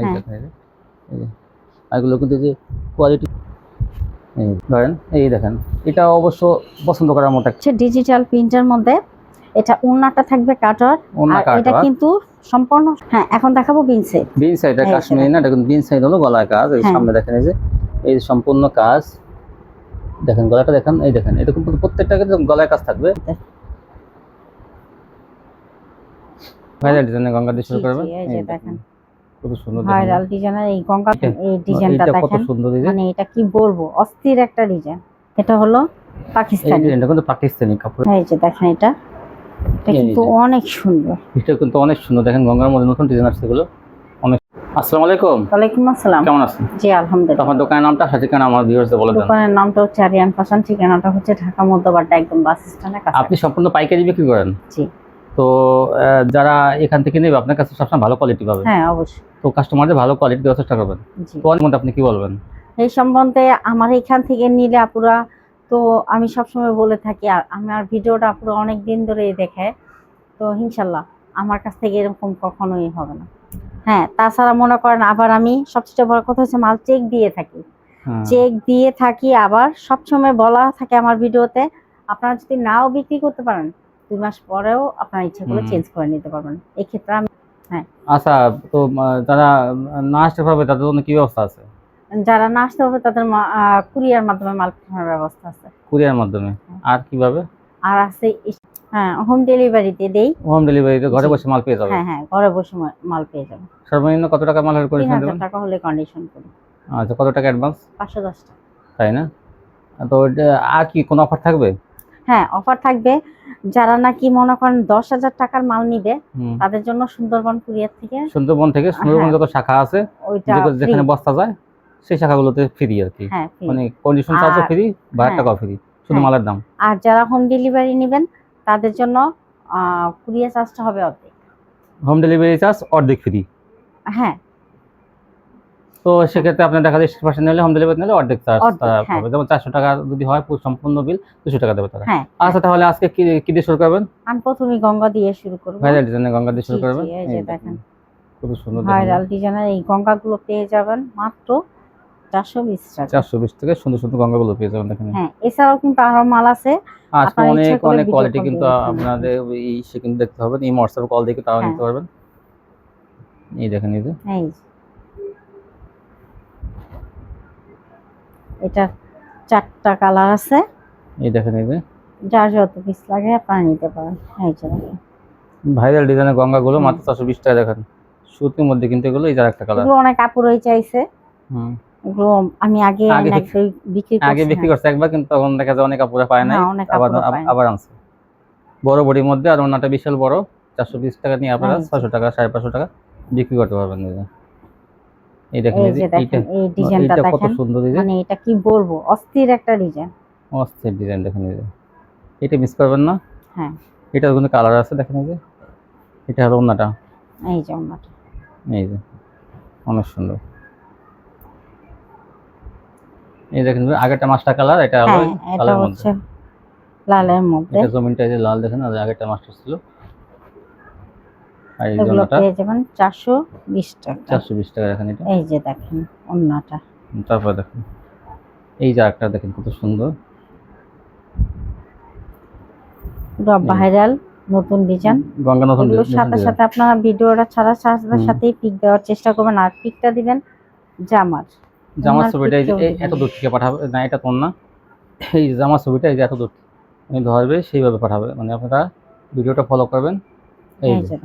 এই দেখেন এই যে এগুলো কিন্তু যে কোয়ালিটি ধরেন এই দেখেন এটা অবশ্য পছন্দ করার মতো একটা ডিজিটাল প্রিন্টের মধ্যে এটা ওড়নাটা থাকবে কাটার আর এটা কিন্তু সম্পূর্ণ হ্যাঁ এখন দেখাবো বিন সাইড এটা কাশ্মীরি না, এটা কিন্তু বিন সাইড হলো গলার কাজ। এই সামনে দেখেন এই যে এই সম্পূর্ণ কাজ দেখেন, গলাটা দেখেন, এই দেখেন এটা কিন্তু প্রত্যেকটা কিন্তু গলার কাজ থাকবে। ভাইরাল ডিজাইনের গঙ্গা দিয়ে শুরু করবেন। এই যে দেখেন কত সুন্দর ভাইরাল ডিজাইনের এই গঙ্গা, এই ডিজাইনটা দেখেন কত সুন্দর ডিজাইন, মানে এটা কি বলবো অস্থির একটা ডিজাইন। এটা হলো পাকিস্তানি, এটা কিন্তু পাকিস্তানি কাপড়। এই যে দেখেন এটা কিন্তু অনেক সুন্দর, এটা কিন্তু অনেক সুন্দর। দেখেন গঙ্গার মধ্যে নতুন ডিজাইন আসছে এগুলো অনেক। আসসালামু আলাইকুম। ওয়ালাইকুম আসসালাম, কেমন আছেন? জি আলহামদুলিল্লাহ। আপনার দোকানের নামটা ঠিকানা আমার ভিউয়ারদের বলে দেন। দোকানের নামটা হচ্ছে আরিয়ান ফ্যাশন, ঠিকানাটা হচ্ছে ঢাকা মধ্যবাড্ডা একদম বাস স্ট্যান্ডের কাছে। আপনি সম্পূর্ণ পাইকারি বিক্রি করেন? জি। তো যারা এখান থেকে নেবে আপনার কাছে সবসময় ভালো কোয়ালিটি পাবে? হ্যাঁ অবশ্যই। তো কাস্টমারদের ভালো কোয়ালিটি দেওয়ার চেষ্টা করবেন। তো এর মধ্যে আপনি কি বলবেন এই সম্বন্ধে? আমার এখান থেকে নিলে আপুরা তো আমি সবসময় বলে থাকি, আর আমার ভিডিওটা আপুরা অনেক দিন ধরে দেখে, তো ইনশাল্লাহ আমার কাছ থেকে এরকম কখনোই হবে না। হ্যাঁ তাছাড়া মনে করেন আবার আমি সবচেয়ে বড় কথা হচ্ছে মাল চেক দিয়ে থাকি, আবার সবসময় বলা থাকে আমার ভিডিওতে আপনারা যদি নাও বিক্রি করতে পারেন 2 মাস পরেও আপনার ইচ্ছা করে চেঞ্জ করে নিতে পারবেন। এই ক্ষেত্রে আমি হ্যাঁ। আচ্ছা, তো যারা না আসতে পারবে তাদের জন্য কি ব্যবস্থা আছে? যারা না আসতে পারবে তাদের কুরিয়ার মাধ্যমে মাল পাঠানোর ব্যবস্থা আছে। কুরিয়ার মাধ্যমে? আর কিভাবে? আর আছে হ্যাঁ হোম ডেলিভারিতে দেই। হোম ডেলিভারিতে ঘরে বসে মাল পেয়ে যাবে? হ্যাঁ হ্যাঁ ঘরে বসে মাল পেয়ে যাবে। সর্বনিম্ন কত টাকা মাল কন্ডিশন দেবেন? 3000 টাকা হলে কন্ডিশন করি। আচ্ছা, কত টাকা অ্যাডভান্স? 510 টাকা। তাই না? তো আর কি কোনো অফার থাকবে? হ্যাঁ অফার থাকবে। যারা নাকি মনে করেন 10,000 টাকার মাল নিবে তাদের জন্য সুন্দরবন কুরিয়ার থেকে, সুন্দরবন যত শাখা আছে যেখানে বস্তা যায় সেই শাখাগুলোতে ফ্রি আর কি, মানে কন্ডিশন চার্জও ফ্রি, 12 টাকাও ফ্রি, শুধু মালের দাম। আর যারা হোম ডেলিভারি নেবেন তাদের জন্য কুরিয়ার চার্জটা হবে অর্ধেক। হোম ডেলিভারি চার্জ অর্ধেক ফ্রি? হ্যাঁ। তো সেক্ষেত্রে আপনার দেখা যায় 60% নিলে হোম ডেলিভারি নিলে অর্ধেক চার্জ পাবে। যেমন 400 টাকা যদি হয় সম্পূর্ণ বিল 200 টাকা দেবে তারা। আচ্ছা তাহলে আজকে কি দিয়ে শুরু করবেন? আমি প্রথমে গঙ্গা দিয়ে শুরু করব। ভাইরাল ডিজাইনের গঙ্গা দিয়ে শুরু করবেন। এই যে দেখেন কত সুন্দর ভাইরাল ডিজাইনের এই গঙ্গাগুলো পেয়ে যাবেন মাত্র 420 টাকা। 420 টাকা সুন্দর সুন্দর গঙ্গাগুলো পেয়ে যাবেন দেখেন। হ্যাঁ এছাড়াও কিন্তু আরো মাল আছে। আজকে অনেক কোয়ালিটি কিন্তু আপনাদের এই সেকেন্ড দেখতে হবে, এই হোয়াটসঅ্যাপ কল দিয়ে তাও নিতে পারবেন। এই দেখেন এই যে এটা 4টা কালার আছে। এই দেখেন এই যে যার যত পিস লাগে আপনারা নিতে পারেন। এই যে ভাইরাল ডিজাইনের গঙ্গাগুলো মাত্র 420 টাকা দেখেন, সুতির মধ্যে কিন্তু এগুলো এই যে আরেকটা কালার। এগুলো অনেক কাপড়ই চাইছে। এগুলো আমি আগে বিক্রি করছি একবার, কিন্তু তখন দেখা যায় অনেক কাপড়ে পায় না, আবার আনছে বড় বডির মধ্যে। আর ওনাটা বিশাল বড়, 420 টাকা নিয়ে আপনারা 600 টাকা 550 টাকা বিক্রি করতে পারবেন। এই দেখেন এই ডিজাইনটা দেখেন কত সুন্দর ডিজাইন, মানে এটা কি বলবো অস্থির একটা ডিজাইন, অস্থির ডিজাইন দেখেন। এই যে এটা মিস করবেন না। হ্যাঁ এটার কোনো কালার আছে দেখেন। এই যে এটা হলো ওন্নাটা, এই যে ওন্নাটা, এই যে অনেক সুন্দর। এই দেখেন আগেরটা মাস্টার কালার, এটা হলো কালার মধ্যে লালের মধ্যে। এটা জমিনটা যে লাল দেখেন, আর আগেরটা মাস্টার ছিল। আর এই জমিনটা পেয়ে যাবেন 420 টাকা। 420 টাকা দেখেন এটা। এই যে দেখেন ওন্নাটা, তারপর দেখেন এই যে আরেকটা দেখেন কত সুন্দর, পুরো ভাইরাল নতুন ডিজাইন গঙ্গা নতুন ডিজাইন। সাথে সাথে আপনারা ভিডিওটা ছাড়ার সাথেই পিক দেওয়ার চেষ্টা করবেন, আর পিকটা দিবেন জামার ছবিটা এই যে এত দূর থেকে পাঠাবে না, এটা কোন না, এই জামার ছবিটা এই যে এত দূর ধরবে সেইভাবে পাঠাবে, মানে আপনারা ভিডিওটা ফলো করবেন। এই যে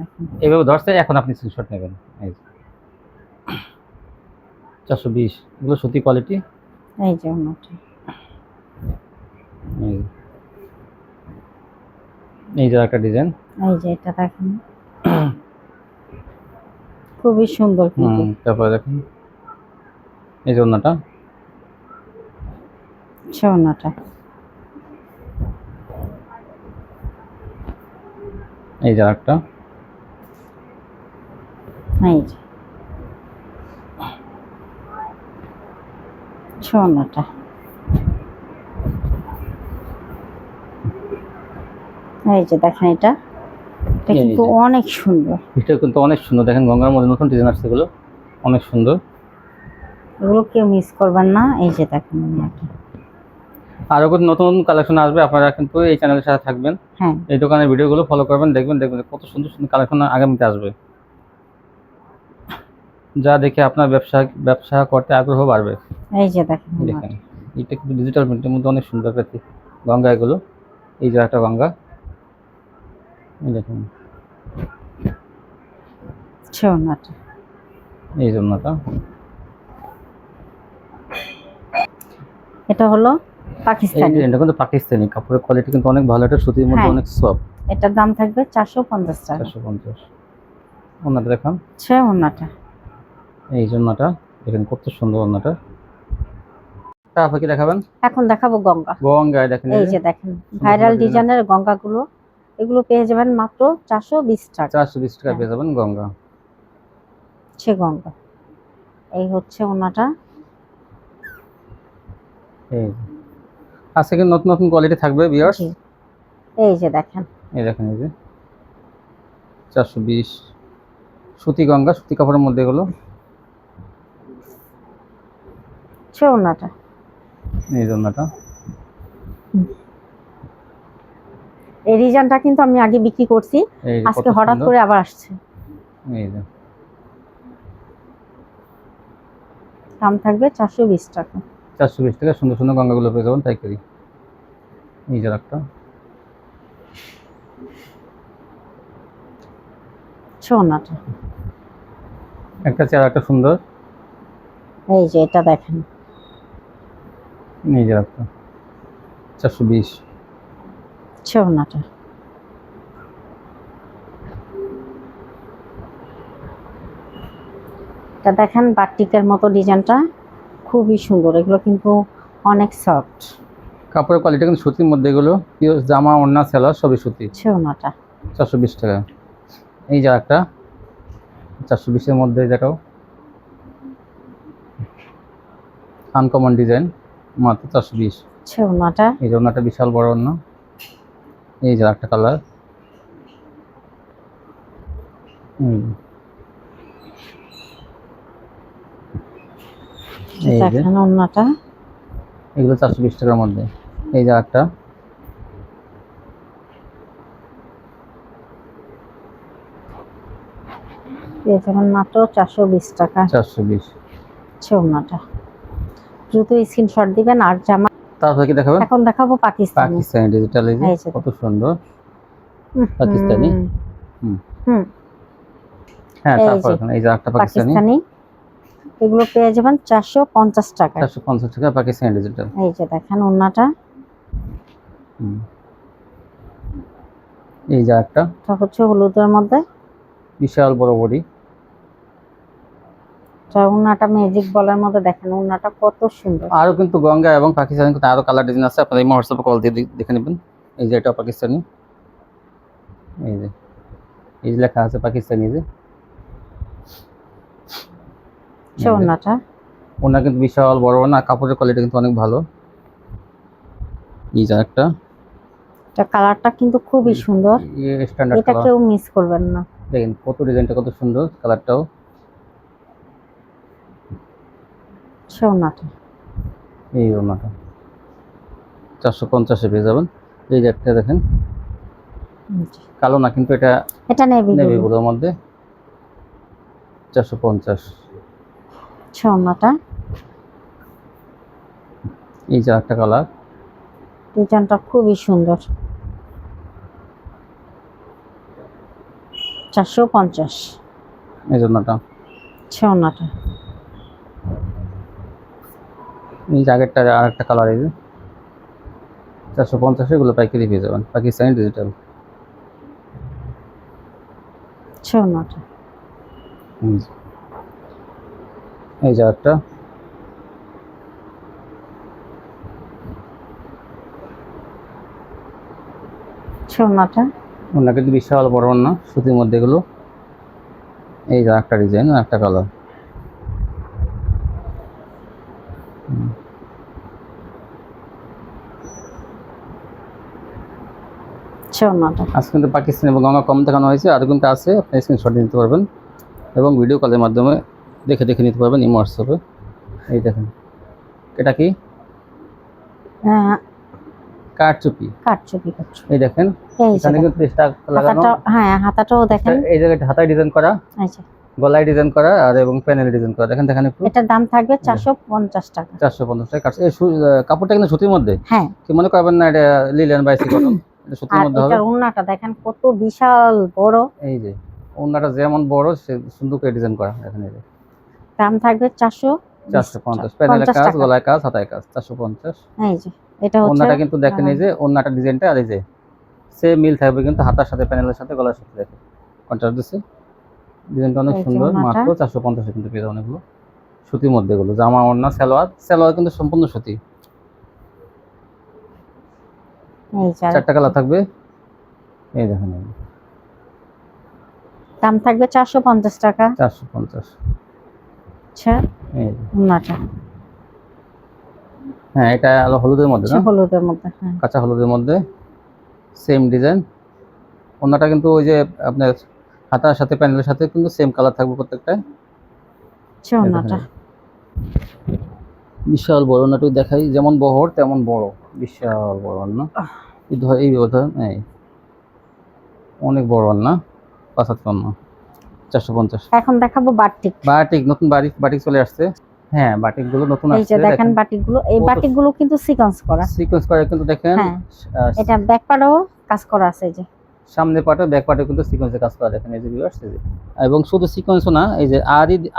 এইভাবে ধরছে, এখন আপনি স্ক্রিনশট নেবেন। এই যে 420 এগুলো সুতি কোয়ালিটি। এই যে ওন্নাটা, এই যে একটা ডিজাইন, এই যে এটা দেখেন খুবই সুন্দর কিন্তু। তারপর দেখেন এই যে ওন্নাটা, ওন্নাটা এই যে একটা, এই যে ওন্নাটা, এই যে দেখেন এটা কিন্তু অনেক সুন্দর। এটা কিন্তু অনেক সুন্দর দেখেন, গঙ্গার মধ্যে নতুন ডিজাইন আসছে এগুলো অনেক সুন্দর। এগুলো কেউ মিস করবেন না। এই যে দেখেন ওড়নাটা। আরো কিন্তু নতুন নতুন কালেকশন আসবে, আপনারা কিন্তু এই চ্যানেলের সাথে থাকবেন, হ্যাঁ এই দোকানের ভিডিওগুলো ফলো করবেন, দেখবেন দেখবেন কত সুন্দর সুন্দর কালেকশন আগামীতে আসবে, যা দেখে আপনার ব্যবসা করতে আগ্রহ বাড়বে। এই যে দেখেন দেখেন এটা কিন্তু ডিজিটাল প্রিন্টের মধ্যে অনেক সুন্দর পেতে গঙ্গা এগুলো। এই যে একটা গঙ্গা, এই দেখুন ওড়নাটা। এই জন্যটা। এটা হলো এই পাকিস্তানি। যে এটা কিন্তু পাকিস্তানি, কাপড়ের কোয়ালিটি কিন্তু অনেক ভালো, এটা সুতির মধ্যে হ্যাঁ। অনেক সফট। এটার দাম থাকবে 450 টাকা। 450। ওনাটা দেখান। ওড়নাটা। এই জন্যটা দেখেন কত সুন্দর ওনাটা। তারপর কি দেখাবেন? এখন দেখাবো গঙ্গা। গঙ্গায় দেখেন এই যে দেখেন ভাইরাল ডিজাইনের গঙ্গাগুলো, এগুলো পেয়ে যাবেন মাত্র 420 টাকা। 420 টাকা পেয়ে যাবেন গঙ্গা। গঙ্গা। এই হচ্ছে ওড়নাটা। এই আজকে কিন্তু নতুন নতুন কোয়ালিটি থাকবে ভিউয়ার্স। এই যে দেখেন, এই দেখেন এই যে 420 সুতি গঙ্গা, সুতি কাপড়ের মধ্যে এগুলো। ওড়নাটা। এই জন্যটা। এই ডিজাইনটা কিন্তু আমি আগে বিক্রি করছি, এই যে আজকে কত হঠাৎ সুন্দর। করে আবার আসছে। এই যে দাম থাকবে 420 টাকা। 420 টাকা সুন্দর সুন্দর গঙ্গাগুলো পেয়ে যাবেন পাইকারি। এই যে একটা ওড়নাটা। একটা চেয়ার একটা সুন্দর। এই যে এটা দেখেন, এই যে একটা 420। ওড়নাটা। এটা দেখেন বাটিকের মতো ডিজাইনটা খুবই সুন্দর, এগুলো কিন্তু অনেক সফট। কাপড়ের কোয়ালিটি কিন্তু সুতির মধ্যে, এগুলো পিওর জামা ওড়না সেলার সবই সুতি। ওড়নাটা। 420 টাকা। এই যে একটা 420 এর মধ্যে, যেটাও আনকমন ডিজাইন, মাত্র 420। ওড়নাটা। এই যে ওড়নাটা বিশাল বড় ওড়না। এই যে একটা কালার। এই যে দেখেন ওড়নাটা। এগুলো 420 টাকার মধ্যে। এই যে একটা পেয়ে যাবেন মাত্র 420 টাকা। 420। ওড়নাটা। দ্রুত স্ক্রিনশট দিবেন। আর জামা তারপর কি দেখাবেন? এখন দেখাবো পাকিস্তানি। পাকিস্তানি ডিজিটাল, এই যে এই যে কত সুন্দর পাকিস্তানি। হ্যাঁ, এই তারপর যে এই যে একটা পাকিস্তানি। এগুলো পেয়ে যাবেন 450 টাকা। 450 টাকা পাকিস্তানি ডিজিটাল। এই যে দেখেন ওড়নাটা। এই যে একটা এটা হচ্ছে হলুদের মধ্যে, বিশাল বড় বডি। ওড়নাটা ম্যাজিক বলের মধ্যে, দেখেন ওড়নাটা কত সুন্দর। আরো কিন্তু গঙ্গা এবং পাকিস্তানি কিন্তু আরো কালার ডিজাইন আছে, আপনারা এই হোয়াটসঅ্যাপে কল দিয়ে দেখে নেবেন। এই যে এটা পাকিস্তানি। এই যে লেখা আছে পাকিস্তানি। যে ওড়নাটা। ওনা কিন্তু বিশাল বড় না, কাপড়ের কোয়ালিটি কিন্তু অনেক ভালো। এই যে একটা, এটা কালারটা কিন্তু খুবই সুন্দর, স্ট্যান্ডার্ড এটা কালার। কেউ মিস করবেন না। দেখেন কত ডিজাইনটা কত সুন্দর, কালারটাও। ওড়নাটা। এই ওনাটা 450 পেয়ে যাবেন। এই যে একটা দেখেন কালো না, কিন্তু এটা নেভি ব্লুর মধ্যে 450। ওড়নাটা। এই যে একটা কালার, ডিজাইনটা খুবই সুন্দর। 450। এই জন্যটা। ওড়নাটা। এই যে আগেরটা আর একটা কালার, এই যে 450 এগুলো পাইকারি পেয়ে যাবেন পাকিস্তানি ডিজিটাল। ওড়নাটা। এই যে একটা ওড়নাটা। ওনা কিন্তু বিশাল বড় না, সুতির মধ্যে এগুলো। এই যে একটা ডিজাইন, একটা কালার। ওড়নাটা। আজকে কিন্তু পাকিস্তানি এবং গঙ্গা কম দেখানো হয়েছে, আর কিন্তু আছে, আপনি স্ক্রিনশট নিতে পারবেন এবং ভিডিও কলের মাধ্যমে দেখে দেখে নিতে পারবেন ইমো হোয়াটসঅ্যাপে। এই দেখেন, এটা কি কারচুপি। কাটচুপি। এই দেখেন এই যে এখানে কিন্তু স্টার লাগানো, হাতাটা, হ্যাঁ হাতাটাও দেখেন। এই জায়গাটা হাতায় ডিজাইন করা, আচ্ছা, গলায় ডিজাইন করা আর এবং প্যানেল ডিজাইন করা। দেখেন দেখেন একটু, এটার দাম থাকবে 450 টাকা। 450 টাকা কাটছে। এই কাপড়টা কিন্তু সুতির মধ্যে, হ্যাঁ। কি মনে করবেন না এটা লিলেন বাইসি কটন, এটা সুতির আর মধ্যে হবে। এটার ওন্নাটা দেখেন কত বিশাল বড়। এই যে ওন্নাটা যেমন বড় সে সুন্দর করে ডিজাইন করা। দেখেন এই যে দাম থাকবে 450, প্যানেলের কাজ, টাকা। গলায় কাজ, হাতায় কাজ, 450। এই যে এটা হচ্ছে ওন্নাটা কিন্তু দেখেন এই যে ওন্নাটা ডিজাইনটা আর এই যে সেম মিল থাকবে কিন্তু হাতার সাথে, প্যানেলের সাথে, গলার সাথে। দেখেন কন্ট্রাস্ট দিচ্ছে, ডিজাইনটা অনেক এই যে সুন্দর। ওন্নাটা। মাত্র 450 কিন্তু পেয়ে যাবেন অনেকগুলো সুতির মধ্যে। এগুলো জামা, ওড়না, সালোয়ার কিন্তু সম্পূর্ণ সুতি। এই যে 4টা কালার থাকবে। এই দেখেন দাম থাকবে 450 টাকা। 450। আচ্ছা, এই যে, ওন্নাটা হ্যাঁ এটা হলো হলুদের মধ্যে না, হলুদের মধ্যে, হ্যাঁ। কাঁচা হলুদের মধ্যে সেম ডিজাইন। ওড়নাটা কিন্তু ওই যে আপনার হাতার সাথে, প্যানেলের সাথে কিন্তু সেম কালার থাকবে প্রত্যেকটায়। আচ্ছা, ওন্নাটা বিশাল বড় ওড়নাটা দেখাই, যেমন বহর তেমন বড়, বিশাল বড় ওড়না। এই ব্যবধান, এই অনেক বড় ওড়না, 75 ওড়না, 450। এখন দেখাবো বাটিক। বাটিক, নতুন বাটিক চলে আসছে। হ্যাঁ বাটিক গুলো নতুন এই আসছে। যে দেখেন বাটিক গুলো, এই বাটিক গুলো কিন্তু সিকোয়েন্স করা। সিকোয়েন্স করে কিন্তু দেখেন, হ্যাঁ, এটা ব্যাক পাড়েও কাজ করা আছে। এই যে সামনে পাটে ব্যাক পাটে কিন্তু সিকোয়েন্সে কাজ করা। দেখেন এই যে ভিউয়ার্স, এই যে এবং শুধু সিকোয়েন্সও না, এই যে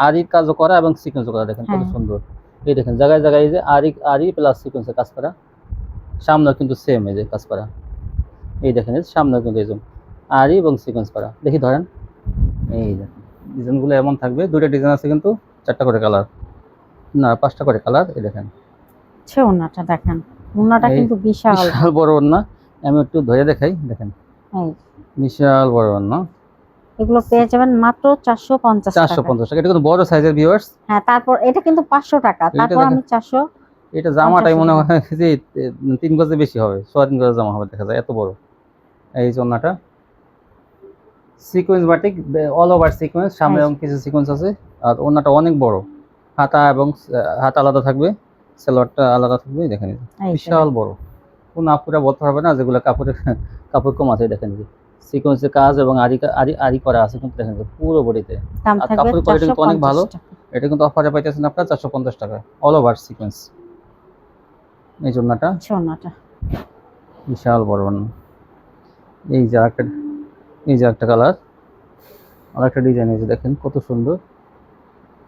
আরি কাজও করা এবং সিকোয়েন্সও করা। দেখেন কত সুন্দর। এই দেখেন জায়গায় জায়গায় এই যে আরি প্লাস সিকোয়েন্সে কাজ করা। সামনে কিন্তু সেম এই যে কাজ করা। এই দেখেন এই সামনে কিন্তু এই যে আরি এবং সিকোয়েন্স করা। দেখি ধরেন, এই দেখেন ডিজাইনগুলো এমন থাকবে। দুটো ডিজাইন আছে কিন্তু 4টা করে কালার, না 5টা করে কালার। এই দেখেন আচ্ছা, ওন্নাটা দেখেন, ওন্নাটা কিন্তু বিশাল বিশাল বড় ওড়না। আমি একটু ধরে দেখাই, দেখেন এই বিশাল বড় ওড়না। এগুলো পেয়ে যাবেন মাত্র 450 টাকা। 450 টাকা। এটা কিন্তু বড় সাইজের ভিউয়ার্স। হ্যাঁ, তারপর এটা কিন্তু 500 টাকা। তারপর আমি 400। এটা জামাটাই মনে হয় যে 3 গজে বেশি হবে, 3.5 গজের জামা হবে, দেখা যায় এত বড়। এই ওড়নাটা sequence batik, all over sequence, সামনে এবং কিছু সিকোয়েন্স আছে। আর ওড়নাটা অনেক বড়, হাতা এবং হাতা আলাদা থাকবে, সালোয়ারটা আলাদা থাকবে। দেখেন বিশাল বড়। কোন আপুরা বলতে পারবে না যেগুলো কাপড় কম আছে। দেখেন যে সিকোয়েন্সের কাজ এবং আরি করা আছে কিন্তু দেখেন পুরো বডিতে। আর কাপড়ের কোয়ালিটি কিন্তু অনেক ভালো। এটা কিন্তু অফারে পাইতেছেন আপনারা 450 টাকায়, অল ওভার সিকোয়েন্স। এই ওড়নাটা বিশাল বড় ওড়না। এই যে একটা কালার, আর একটা ডিজাইন। এই যে দেখেন কত সুন্দর,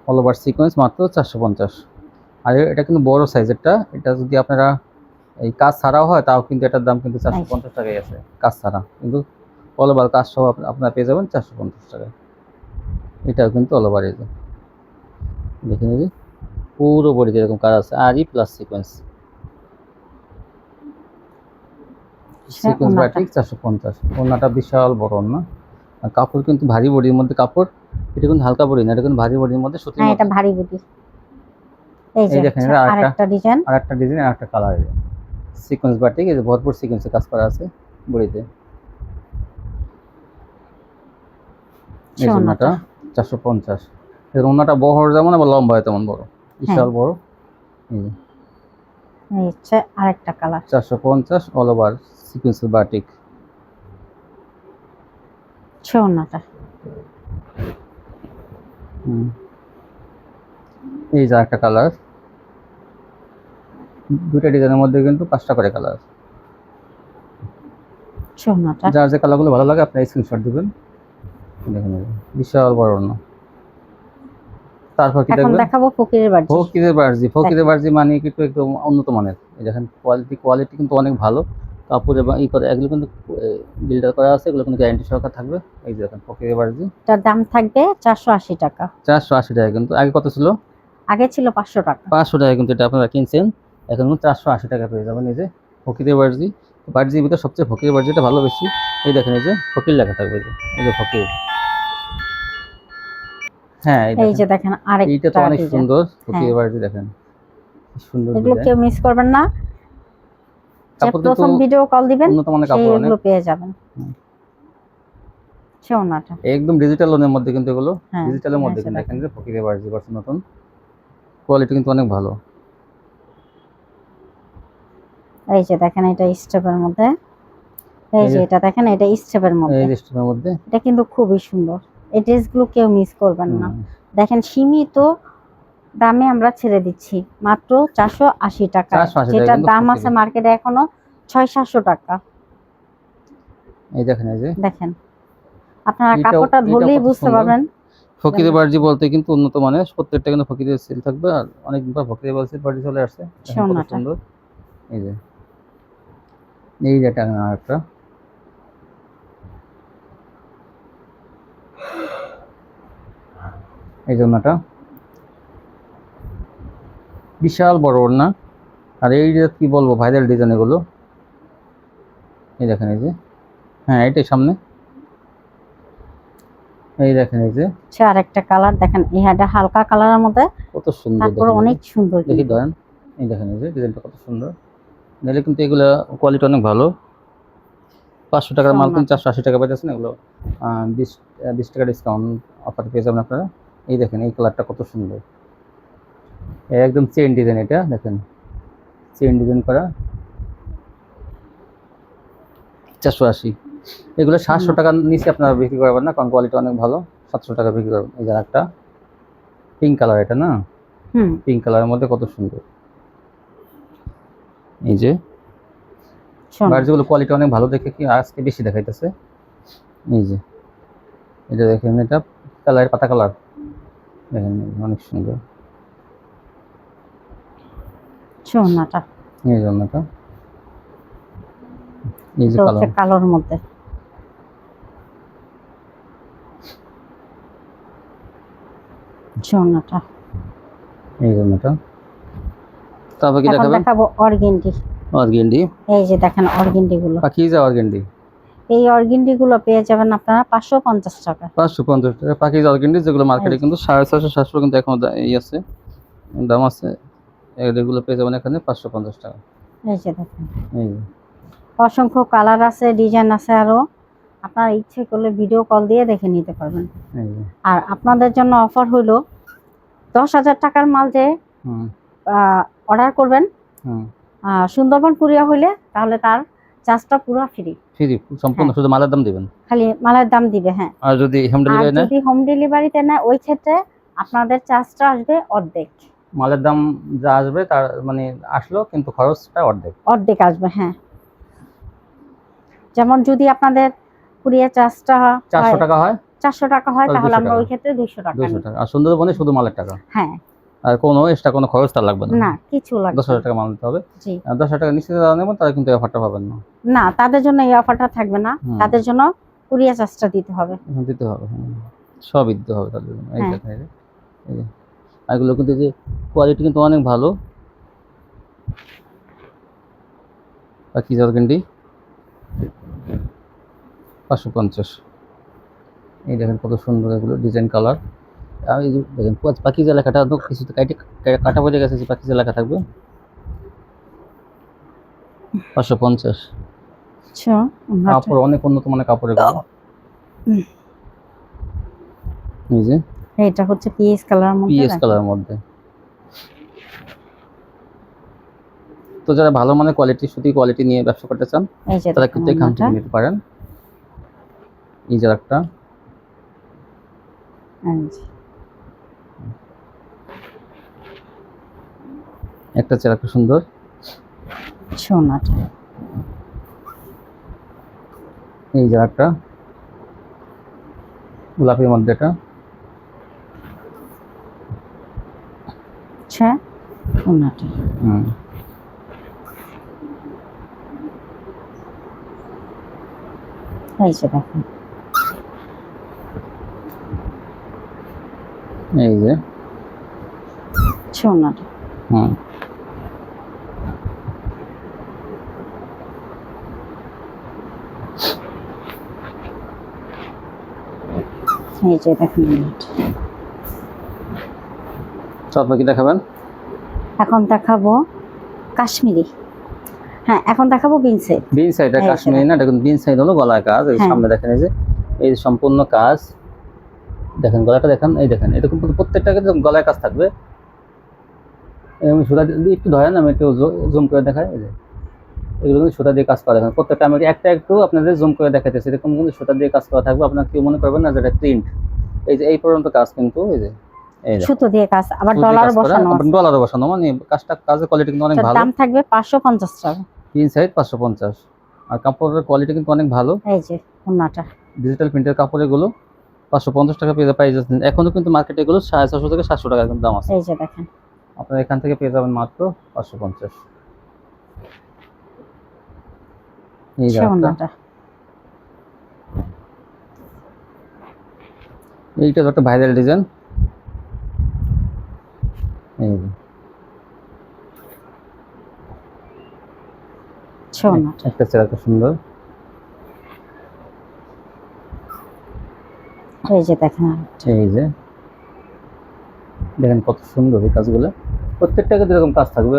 অল ওভার সিকোয়েন্স, মাত্র 450। আর এটা কিন্তু বড় সাইজেরটা। এটা যদি আপনারা এই কাজ ছাড়াও হয় তাও কিন্তু এটার দাম কিন্তু 450 টাকাই আছে, কাজ ছাড়া। কিন্তু অল ওভার কাজ সহ আপনারা পেয়ে যাবেন 450 টাকায়। এটাও কিন্তু অল ওভার। এই যে দেখে নিবি পুরো বডিতে এরকম কাজ আছে, আরি প্লাস সিকোয়েন্স। Sequence batik 450। ওড়নাটা বিশাল বড় ওড়না। আর কাপড় কিন্তু ভারী বডির মধ্যে কাপড়। এটা কিন্তু হালকা বডি না, এটা কিন্তু ভারী বডির মধ্যে সুতির মধ্যে। এটা ভারী বডি। এই যে দেখেন আরেকটা ডিজাইন, আরেকটা ডিজাইন, আরেকটা কালার। সিকোয়েন্স বাটিক, এই যে ভরপুর সিকোয়েন্সে কাজ করা আছে বডিতে। এই ওড়নাটা 450। এর ওড়নাটা বহর যেমন আবার লম্বা হয় তেমন বড়, বিশাল বড়। এই হচ্ছে আরেকটা কালার, 450, অল ওভার সিকোয়েন্সের বাটিক। ওড়নাটা এই যে একটা কালার। দুটো ডিজাইনের মধ্যে কিন্তু 5টা করে কালার। ওড়নাটা যার যে কালারগুলো ভালো লাগে আপনি স্ক্রিনশট দিবেন। দেখেন বিশাল বড় ওড়না। তারপর কি এখন দেখাবো ফকিরের বার্জি। ফকিরের বার্জি মানে কিন্তু একটু উন্নত মানের। এই দেখেন কোয়ালিটি কিন্তু অনেক ভালো। কাপড় এবং করে এগুলো কিন্তু বিল্ডার করা আছে, এগুলো কিন্তু গ্যারান্টি সহকারে থাকবে। এই যে দেখেন ফকিরের বার্জি, তার দাম থাকবে 480 টাকা। 480 টাকা। কিন্তু আগে কত ছিল? আগে ছিল 500 টাকা। 500 টাকা কিন্তু এটা আপনারা কিনছেন, এখন 480 টাকা পেয়ে যাবেন। এই যে ফকিরের বার্জির ভিতরে সবচেয়ে ফকিরের বার্জিটা ভালো বেশি। এই দেখেন এই যে ফকির লেখা থাকবে, এই যে ফকির। হ্যাঁ এই যে দেখেন আরেকটা, এইটা তো অনেক সুন্দর ফকিরের বার্জি। দেখেন সুন্দর, এগুলো কেউ মিস করবেন না। প্রথম ভিডিও কল দিবেন, উন্নত মানের কাপড়, এগুলো পেয়ে যাবেন। সোনাটা একদম ডিজিটাল লোনের মধ্যে কিন্তু এগুলো হ্যাঁ, ডিজিটালের মধ্যে এই যে কিন্তু দেখেন দেখেন। যে ফকিরে বার্জি করছে নতুন, কোয়ালিটি কিন্তু অনেক ভালো। এই যে দেখেন এটা স্টেপের মধ্যে, এই এই যে যে এটা দেখেন এটা স্টেপের মধ্যে, এই রেস্টুরেন্টের মধ্যে এটা কিন্তু খুবই সুন্দর। এই ড্রেসগুলো কেউ মিস করবেন না। দেখেন সীমিত দামে আমরা ছেড়ে দিচ্ছি মাত্র 480 টাকা, 480 টাকা যেটার কিন্তু দাম ফকিরে। আছে মার্কেটে এখনো 600-700 টাকা। এই দেখেন এই যে দেখেন আপনারা এটাও কাপড়টা এটাও ধরলেই কত বুঝতে সুন্দর। পারবেন। ফকিরে বার্জি বলতে কিন্তু উন্নত মানের, প্রত্যেকটা কিন্তু ফকিরে সেল থাকবে। আর অনেকদিন পর ফকিরে বার্জি চলে আসছে, দেখেন কত সোনাটা সুন্দর। এই যে এই যে এটা একটা, এই জন্যটা বিশাল বড় ওড়না। আর এই যে কি বলবো ভাইরাল ডিজাইন এগুলো, এই দেখেন এই যে, হ্যাঁ এটাই সামনে, এই দেখেন এই যে সে আরেকটা কালার দেখেন, ইহাটা হালকা কালারের মধ্যে, কত সুন্দর। তারপর দেখেন অনেক সুন্দর দেখি কিন্তু। ধরেন, এই দেখেন এই যে ডিজাইনটা কত সুন্দর। নাহলে কিন্তু এগুলো কোয়ালিটি অনেক ভালো। 500 টাকার মাল কিন্তু 480 টাকা পাইতেছেন। এগুলো 20 টাকা ডিসকাউন্ট অফার পেয়ে যাবেন আপনারা। এই দেখেন এই কালারটা কত সুন্দর, একদম চেইন ডিজাইন। এটা দেখেন চেইন ডিজাইন করা, 480। এগুলো 700 টাকার নিচে আপনারা বিক্রি করবেন না, কারণ কোয়ালিটি অনেক ভালো। 700 টাকা বিক্রি করবেন। এই যে একটা পিঙ্ক কালার, এটা না পিঙ্ক কালারের মধ্যে কত সুন্দর। এই যে বার্জিগুলো কোয়ালিটি অনেক ভালো দেখে কি আজকে বেশি দেখাইতেছে। এই যে এটা দেখেন, এটা কালার পাতা কালার, দেখেন অনেক সুন্দর। সোনাটা এই জন্যটা এই যে হচ্ছে কালোর মধ্যে, সোনাটা এই জন্যটা। তারপর কি এখন দেখাবেন? দেখাবো অর্গেন্ডি। অর্গেন্ডি, এই যে দেখেন অর্গেন্ডি গুলো, পাকিজা অর্গেন্ডি। এই অর্গেন্ডি গুলো পেয়ে যাবেন আপনারা 550 টাকা। 550 টাকা পাকিজা অর্গেন্ডি, যেগুলো মার্কেটে কিন্তু 650-700 কিন্তু এখন এই আছে, দাম আছে। এগুলো পেয়ে যাবেন এখানে 550 টাকা। এই যে দেখেন এই যে অসংখ্য কালার আছে, ডিজাইন আছে, আরো আপনার ইচ্ছে করলে ভিডিও কল দিয়ে দেখে নিতে পারবেন। এই যে আর আপনাদের জন্য অফার হইলো 10,000 টাকার মাল যে অর্ডার করবেন সুন্দরবন কুরিয়া হইলে, তাহলে তার চার্জটা পুরো ফ্রি, ফ্রি সম্পূর্ণ, শুধু মালের দাম দিবেন, খালি মালের দাম দিবে। হ্যাঁ, আর যদি হোম আর ডেলিভারি নেয়, যদি হোম ডেলিভারিতে নেয় ওই ক্ষেত্রে আপনাদের চার্জটা আসবে অর্ধেক। মালের দাম যা আসবে তার মানে আসলো, কিন্তু খরচটা অর্ধেক অর্ধেক আসবে। হ্যাঁ, যেমন যদি আপনাদের কুরিয়ার চার্জটা 400 টাকা হয়, 400 টাকা হয়, তাহলে তাহলে 200 আমরা টাকা। ওই ক্ষেত্রে 200 টাকা 200 নিই। টাকা। আর সুন্দরবনে শুধু মালের টাকা, হ্যাঁ, আর কোনো এক্সট্রা কোনো খরচ তার লাগবে না। না কিছু লাগবে 10,000 টাকা মাল নিতে হবে। জি, আর 10,000 টাকা নিচে যারা নেবেন তারা কিন্তু এই অফারটা পাবেন না। না তাদের জন্য এই অফারটা থাকবে না, তাদের জন্য কুরিয়ার চার্জটা দিতে হবে। দিতে হবে, সবই দিতে হবে তাদের জন্য। এই হ্যাঁ। দেখেন এই যে এগুলো কিন্তু যে কোয়ালিটি কিন্তু অনেক ভালো। পাকিজা অর্গেন্ডি 550। এই দেখেন কত সুন্দর এগুলো ডিজাইন কালার। আর এই যে দেখেন পাকিজা লেখাটা তো কিছু কাটা পড়ে গেছে, যে পাকিজা লেখা থাকবে। 550। আচ্ছা, কাপড় অনেক উন্নত মানের কাপড় এগুলো। এই যে এটা হচ্ছে পিএস কালারের মধ্যে, পিএস কালারের মধ্যে। তো যারা ভালো মানের কোয়ালিটি, সুতি কোয়ালিটি নিয়ে ব্যবসা করতে চান, এই যে তারা কিন্তু এখান থেকে নিতে পারেন। এই যে একটা, একটা চেয়ার একটা সুন্দর সোনাটা, এই যে একটা গোলাপির মধ্যে, এটা আচ্ছা সোনাটা। এই যে দেখেন, এই যে সোনাটা, এই যে দেখেন। তারপর কি দেখাবেন? এখন দেখাবো কাশ্মীরি। হ্যাঁ, এখন দেখাবো বিন সাইড। বিন সাইড, এটা কাশ্মীরি না, এটা কিন্তু বিন সাইড হলো গলায় কাজ। এই সামনে দেখেন এই যে এই সম্পূর্ণ কাজ দেখেন, গলাটা দেখেন, এই দেখেন এরকম প্রত্যেকটা কিন্তু গলায় কাজ থাকবে। এবং সুতা দিয়ে একটু ধরেন, আমি একটু জুম করে দেখাই। এই যে এগুলো কিন্তু সুতা দিয়ে কাজ করা, দেখেন প্রত্যেকটা আমি একটা একটু আপনাদের জুম করে দেখাইতেছি। এরকম কিন্তু সুতা দিয়ে কাজ করা থাকবে, আপনার কেউ মনে করবেন না যেটা প্রিন্ট। এই যে এই পর্যন্ত কাজ কিন্তু এই যে সুতো দিয়ে কাজ, আবার ডলার বসানো আছে। ডলার বসানো, মানে কাজের কোয়ালিটি কিন্তু অনেক ভালো। দাম থাকবে 550 টাকা, তিন সাইজ 550। আর কাপড়ের কোয়ালিটি কিন্তু অনেক ভালো। এই যে ওন্নাটা ডিজিটাল প্রিন্টের কাপড়, এগুলো 550 টাকা পেয়ে যাচ্ছেন। এখনো কিন্তু মার্কেটে এগুলো 650 থেকে 700 টাকা কিন্তু দাম আছে। এই যে দেখেন, আপনারা এখান থেকে পেয়ে যাবেন মাত্র 550। এই যে ওন্নাটা, এইটা একটা ভাইরাল ডিজাইন। এই ওন্নাটা, একটা চেহারা সুন্দর। এই যে দেখেন, এই যে দেখেন কত সুন্দর এই কাজগুলো, প্রত্যেকটা কিন্তু এরকম কাজ থাকবে।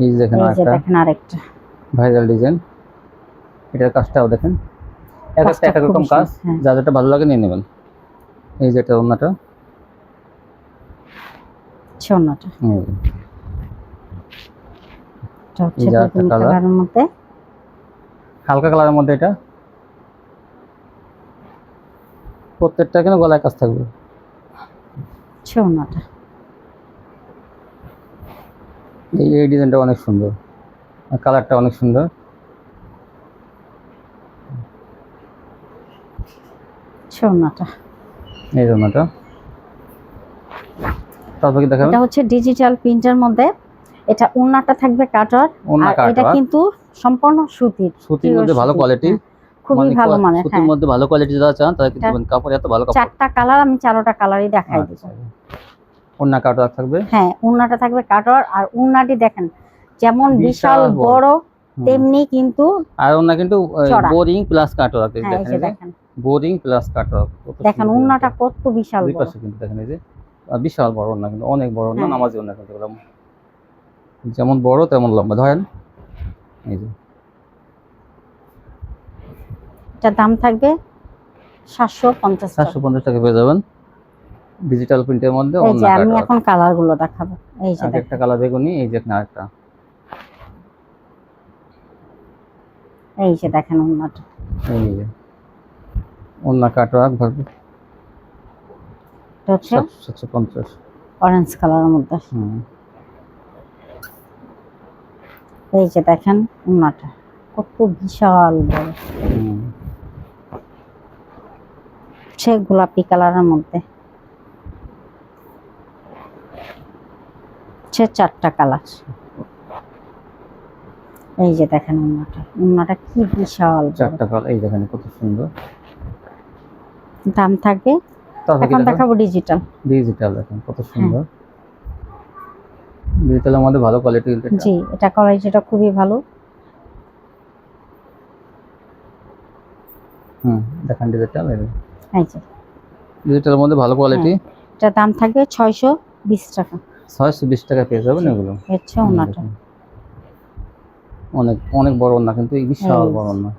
এই যে দেখেন আরেকটা ভাইরাল ডিজাইন, এটার কাজটাও দেখেন, এক একটা এক রকম কাজ, যা যেটা ভালো লাগে নিয়ে নেবেন। এই যে এটা ওন্নাটা, ওন্নাটা কালারের মধ্যে, হালকা কালারের মধ্যে, এটা প্রত্যেকটা কিন্তু গলায় কাজ থাকবে। ওন্নাটা, এই ডিজাইনটা অনেক সুন্দর, আর কালারটা অনেক সুন্দর। ওন্নাটা, এই ওন্নাটা। তারপর কি দেখাবেন? এটা হচ্ছে ডিজিটাল প্রিন্টের মধ্যে, এটা ওন্নাটা থাকবে কাটওয়ার, আর এটা কিন্তু সম্পূর্ণ সুতির মধ্যে ভালো কোয়ালিটি, খুবই ভালো মানে। সুতির মধ্যে ভালো কোয়ালিটি যারা চান তারা কিন্তু কাপড় এত ভালো কাপড়। চারটা কালার, আমি চারটা কালারই দেখাই দিব। ওন্না কাটওয়ার থাকবে, হ্যাঁ ওন্নাটা থাকবে কাটওয়ার, আর ওন্নাটি দেখেন যেমন বিশাল বড় তেমনি কিন্তু, আর ওন্না কিন্তু বোরিং প্লাস কাটওয়ার। দেখেন বোরিং প্লাস কাটওয়ার, দেখেন ওন্নাটা কত বিশাল বড়। কিন্তু দেখেন এই যে বিশাল বড় ওন্না, কিন্তু অনেক বড় ওন্না, নামাজি ওন্না কিন্তু যেমন বড় তেমন লম্বা। ধরেন এই যে এটার দাম থাকবে 750 টাকা পেয়ে যাবেন ডিজিটাল প্রিন্টের মধ্যে। এই যে আমি এখন কালার গুলো দেখাবো। এই যে একটা কালার বেগুনি, এই যে আরেকটা, এই যে দেখেন ওন্নাটা, এই যে ওন্না কাটওয়ার্ক ভরপুর, এটা হচ্ছে 750 অরেঞ্জ কালারের মধ্যে। এই যে দেখেন ওন্নাটা কত বিশাল বড়, সে গোলাপি কালারের মধ্যে, সে চারটা কালার। এই যে দেখেন ওন্নাটা কি বিশাল, চারটা কালার, এই দেখেন কত সুন্দর। দাম থাকবে, এখন দেখাবো ডিজিটাল। দেখেন কত সুন্দর, ডিজিটালের মধ্যে ভালো কোয়ালিটি। জি, এটা কোয়ালিটিটা খুবই ভালো। দেখেন ডিজিটাল, এই যে ডিজিটালের মধ্যে ভালো কোয়ালিটি। এটা দাম থাকবে 620 টাকা। 620 টাকা পেয়ে যাবেন এগুলো। আচ্ছা ওন্নাটা অনেক অনেক বড় ওন্না, কিন্তু এই বিশাল বড় ওন্না।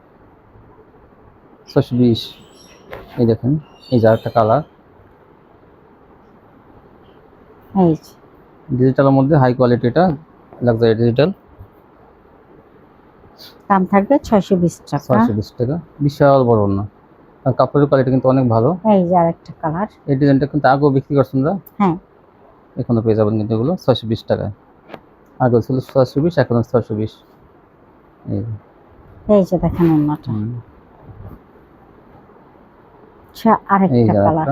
620। এই দেখেন এই যে একটা কালার, এই ডিজিটালের মধ্যে হাই কোয়ালিটি, এটা লাক্সারি ডিজিটাল। দাম থাকবে 620 টাকা। 620 টাকা, বিশাল বড় ওন্না, আর কাপড়ের কোয়ালিটি কিন্তু অনেক ভালো। এই যে আরেকটা কালার, এই ডিজাইনটা কিন্তু আগেও বিক্রি করছেন না? হ্যাঁ, এখনো পেয়ে যাবেন কিন্তু এগুলো 620 টাকায়। আগে ছিল 620, এখন 620। এই যে দেখেন ওন্নাটা, আচ্ছা আরেকটা কালার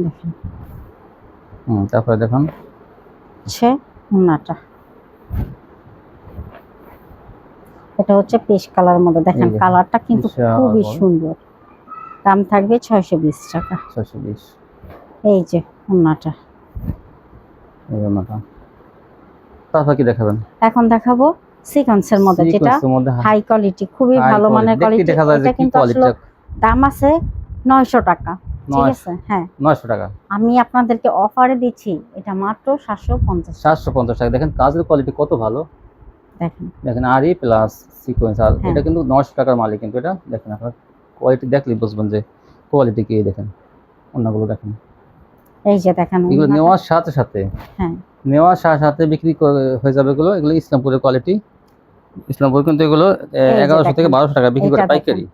দেখেন। তারপরে দেখুন আচ্ছা ওন্নাটা, এটা হচ্ছে পেস্ট কালারের মধ্যে, দেখেন কালারটা কিন্তু খুবই সুন্দর। দাম থাকবে 620 টাকা। 620। এই যে ওন্নাটা, তারপর কি দেখাবেন? এখন দেখাবো সিকোয়েন্সের মধ্যে, যেটা হাই কোয়ালিটি, খুবই ভালো মানের কোয়ালিটি। এটা কিন্তু আসলে দাম আছে 900 টাকা, ঠিক আছে। হ্যাঁ 900 টাকা। আমি আপনাদেরকে অফারে দিচ্ছি এটা মাত্র 750 টাকা। 750 টাকা। দেখেন কাজের কোয়ালিটি কত ভালো। দেখেন দেখেন আরি প্লাস সিকোয়েন্স, আর হ্যাঁ। এটা কিন্তু 900 টাকার মালিক কিন্তু এটা। দেখেন আপনার কোয়ালিটি দেখলেই বুঝবেন যে কোয়ালিটি কি। দেখেন অন্যগুলো দেখেন, এই যে দেখেন এগুলো ওড়নাটা। নেওয়ার সাথে সাথে হ্যাঁ নেওয়ার সাথে সাথে বিক্রি হয়ে যাবে। এগুলো এগুলো ইসলামপুরের কোয়ালিটি। ইসলামপুর কিন্তু এগুলো এই যে 1100 থেকে দেখেন 1200 টাকা বিক্রি করে এটা দেখেন। পাইকারি।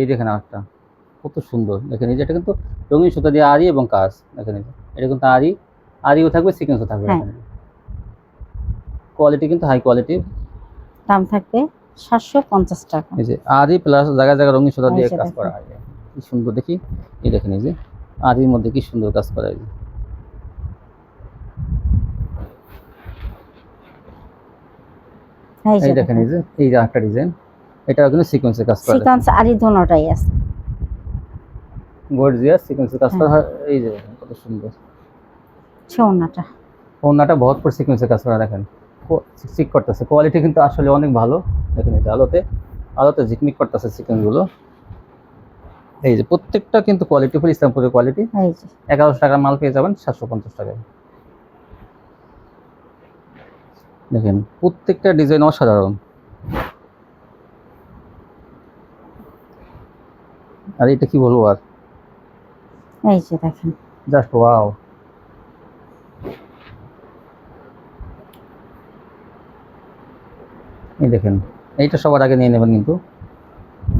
এই দেখেন আরেকটা কত সুন্দর। দেখেন এই যে এটা কিন্তু রঙিন সুতা দিয়ে আরি এবং কাজ। দেখেন এই যে এটা কিন্তু আরি, আরিও থাকবে সিকোয়েন্সও থাকবে। হ্যাঁ দেখেন কোয়ালিটি কিন্তু হাই কোয়ালিটি। দাম থাকবে 750 টাকা। এই যে আরি প্লাস জায়গায় জায়গায় রঙিন সুতা এই দিয়ে যে কাজ দেখেন। করা হয়। কি সুন্দর দেখি। এই দেখেন এই যে আরির মধ্যে কি সুন্দর কাজ করা হয়। এই যে এই দেখেন এই যে এই যে একটা ডিজাইন, এটা কিন্তু সিকোয়েন্সের কাজ করা। সিকোয়েন্স আরি দোনোটাই আছে। গর্জিয়াস সিকোয়েন্সের কাজ করা হয়। এই যে কত সুন্দর ওড়নাটা। ওড়নাটা ভরপুর সিকোয়েন্সের কাজ করা। দেখেন চিক করতেছে, কোয়ালিটি কিন্তু আসলে অনেক ভালো। দেখেন এই যে আলোতে আলোতে ঝিকমিক করতেছে সিকোয়েন্সগুলো। এই যে প্রত্যেকটা কিন্তু কোয়ালিটি ফুল ইসলামপুরের কোয়ালিটি। এই যে 1100 টাকার মাল পেয়ে যাবেন 750 টাকায়। দেখেন প্রত্যেকটা ডিজাইন অসাধারণ। আর এটা কি বলবো আর, এই যে দেখেন জাস্ট ওয়াও। এই দেখেন এইটা সবার আগে নিয়ে নেবেন কিন্তু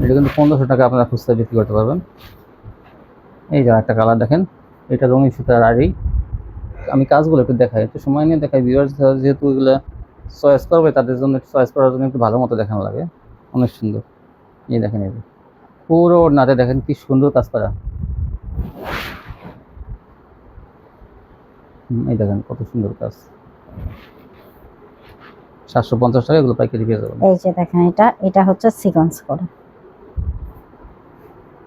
এটা কিন্তু 1500 টাকা আপনারা খুচরা বিক্রি করতে পারবেন। এই যে একটা কালার দেখেন, এটা রঙিন সুতার আরি। আমি কাজগুলো একটু দেখাই, একটু সময় নিয়ে দেখাই। ভিউয়ার্স যেহেতু এগুলো চয়েস করবে তাদের জন্য চয়েস করার জন্য একটু ভালো মতো দেখানো লাগে। অনেক সুন্দর। এই দেখেন এই যে পুরো ওড়নাতে দেখেন কি সুন্দর কাজ করা। এই দেখেন কত সুন্দর কাজ। 750 টাকা এগুলো পাইকারি পেয়ে যাবেন। এই যে দেখেন এটা হচ্ছে সিকোয়েন্স করা।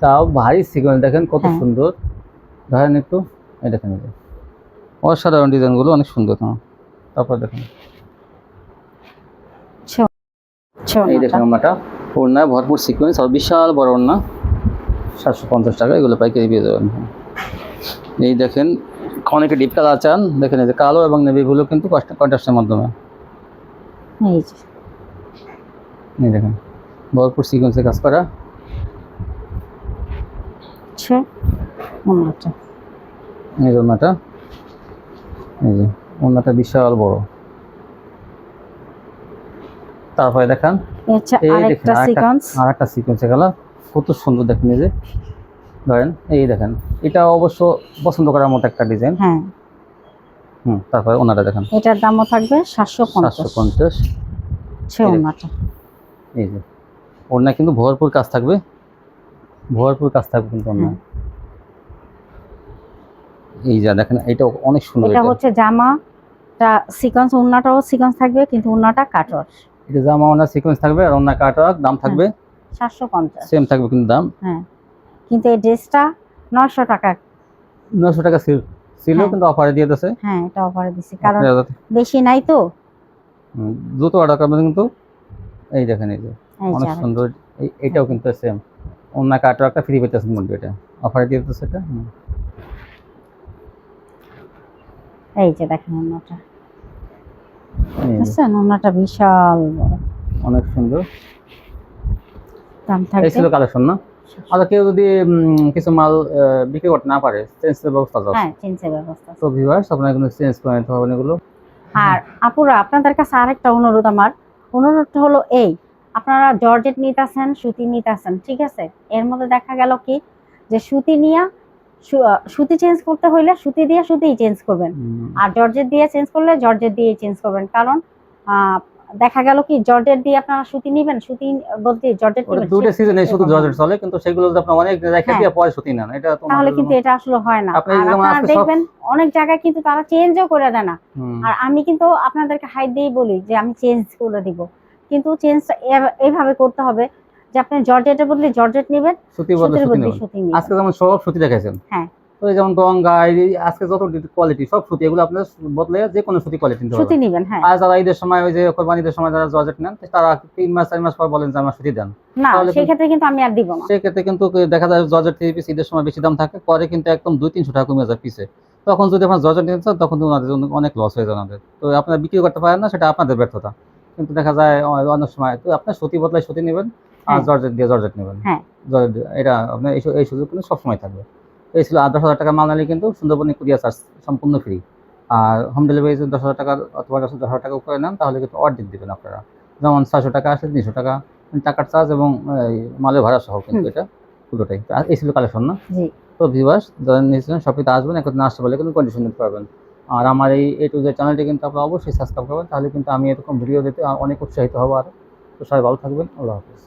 তাও ভারী সিকোয়েন্স দেখেন কত হ্যাঁ। সুন্দর। ধরেন একটু এই দেখেন এই যে অসাধারণ ডিজাইনগুলো অনেক সুন্দর। তারপর দেখেন এই দেখেন ওড়নাটা, ওড়নায় ভরপুর সিকোয়েন্স আর বিশাল বড় ওড়না। 750 টাকা এগুলো পাইকারি পেয়ে যাবেন। এই দেখেন অনেকে ডিপ কালার চান। দেখেন এই যে কালো এবং নেভিগুলো কিন্তু কন্ট্রাস্টের মাধ্যমে। এই যে এই দেখেন ভরপুর সিকোয়েন্সে কাজ করা। ওড়নাটা। এই যে ওড়নাটা, এই যে ওড়নাটা বিশাল বড়। তারপরে দেখান আচ্ছা এই দেখেন আরেকটা সিকোয়েন্স। আরেকটা সিকোয়েন্সে কালার কত সুন্দর। দেখেন এই যে ধরেন এই দেখেন এটা অবশ্য পছন্দ করার মতো একটা ডিজাইন। হ্যাঁ তারপরে ওনাটা দেখেন এটার দামও থাকবে 750। 750। ওড়নাটা। এই যে ওড়না কিন্তু ভরপুর কাজ থাকবে, ভরপুর কাজ থাকবে কিন্তু ওড়না। এই যে দেখেন এটা অনেক সুন্দর। এটা হচ্ছে জামাটা সিকোয়েন্স, ওড়নাটাও সিকোয়েন্স থাকবে কিন্তু ওড়নাটা কাটওয়ার্ক। এটা জামা ওড়না সিকোয়েন্স থাকবে আর ওড়না কাটওয়ার্ক। দাম থাকবে 750 সেম থাকবে কিন্তু দাম। হ্যাঁ কিন্তু এই ড্রেসটা 900 টাকা। 900 টাকা ছিল কিন্তু অফারে দিয়ে দিয়েছে। হ্যাঁ এটা অফারে দিছি কারণ বেশি নাই তো। দ্রুত অর্ডার করবেন কিন্তু। এই দেখেন এই যে অনেক সুন্দর। এইটাও কিন্তু সেম ওড়না কাটওয়ার্কটা ফ্রি পেতেছেন কিন্তু এটা অফারে দিয়ে দিতেছে এটা। এই যে দেখেন ওড়নাটা, বুঝছেন ওড়নাটা বিশাল বড় অনেক সুন্দর। দাম থাকবে। এই ছিল কালেকশন না? আর কেউ যদি কিছু মাল বিক্রি করতে না পারে চেঞ্জের ব্যবস্থা আছে? হ্যাঁ চেঞ্জের ব্যবস্থা আছে। তো ভিউয়ার্স আপনারা কিন্তু চেঞ্জ করে নিতে হবে এগুলো। আর আপুরা আপনাদের কাছে আরেকটা অনুরোধ, আমার অনুরোধটা হলো এই, আপনারা জর্জেট নিতেছেন, সুতি নিতেছেন, ঠিক আছে, এর মধ্যে দেখা গেল কি যে সুতি নিয়ে সুতি চেঞ্জ করতে হইলে সুতি দিয়ে সুতিই চেঞ্জ করবেন, আর জর্জেট দিয়ে চেঞ্জ করলে জর্জেট দিয়ে চেঞ্জ করবেন। কারণ দেখা গেল কি জর্জেট দিয়ে আপনারা সুতি নেবেন, সুতি বলতে জর্জেট নেবেন, দুটো সিজনে শুধু জর্জেট চলে, কিন্তু সেগুলো যদি আপনি অনেক রেখে দিয়ে পরে সুতি নেন এটা তো তাহলে কিন্তু এটা আসলে হয় না। আপনারা দেখবেন অনেক জায়গায় কিন্তু তারা চেঞ্জও করে দেয় না। আর আমি কিন্তু আপনাদেরকে হাইট দিয়ে বলি যে আমি চেঞ্জ করে দিব, কিন্তু চেঞ্জটা এইভাবে করতে হবে যে আপনি জর্জেটের বদলে জর্জেট নেবেন, সুতির বদলে সুতি নেবেন। আজকে যেমন সব সুতি দেখাইছেন, হ্যাঁ তো এই যেমন গঙ্গা আজকে যত কোয়ালিটি সব সুতি, এগুলো আপনার বদলে যে কোনো সুতি কোয়ালিটি নিতে সুতি হবে। নিবেন, হ্যাঁ। আর যারা ঈদের সময় ওই যে কোরবানিদের সময় যারা জর্জেট নেন, তারা 3 মাস 4 মাস পর বলেন যে আমার সুতি দেন, না তাহলে সেই ক্ষেত্রে কিন্তু আমি আর দিব না। সেক্ষেত্রে কিন্তু দেখা যায় জর্জেট 3 পিস ঈদের সময় বেশি দাম থাকে, পরে কিন্তু একদম 200-300 টাকা কমে যায় পিসে। তখন যদি আপনার জর্জেট নিতে চান তখন তো ওনাদের জন্য অনেক লস হয়ে যায় ওনাদের। তো আপনারা বিক্রি করতে পারেন না, সেটা আপনাদের ব্যর্থতা। কিন্তু দেখা যায় অনেক সময় তো আপনার সুতি বদলায় সুতি নেবেন, আর হ্যাঁ জর্জেট দিয়ে জর্জেট নেবেন। হ্যাঁ এটা আপনার এই সুযোগ কিন্তু সবসময় থাকবে। তো এই ছিল 10,000 টাকা মাল নিলে কিন্তু সুন্দরবনে কুরিয়ার চার্জ সম্পূর্ণ ফ্রি। আর হোম ডেলিভারি যদি 10,000 টাকা অথবা 10,000 টাকা উপরে নেন তাহলে কিন্তু অর্ধেক দিবেন আপনারা। যেমন 600 টাকা আসলে 300 টাকা টাকার চার্জ এবং এই মালের ভাড়া সহ কিন্তু এটা পুরোটাই। তো এই ছিল কালেকশন না? জি। তো ভিউয়ার্স যারা নিয়েছিলেন শপটিতে আসবেন, একদিন আসতে পারলে কিন্তু কন্ডিশন নিতে পারবেন। আর আমার এই A to Z চ্যানেলটি কিন্তু আপনারা অবশ্যই সাবস্ক্রাইব করবেন, তাহলে কিন্তু আমি এরকম ভিডিও দিতে অনেক উৎসাহিত হব আরো। তো সবাই ভালো থাকবেন। আল্লাহ হাফেজ।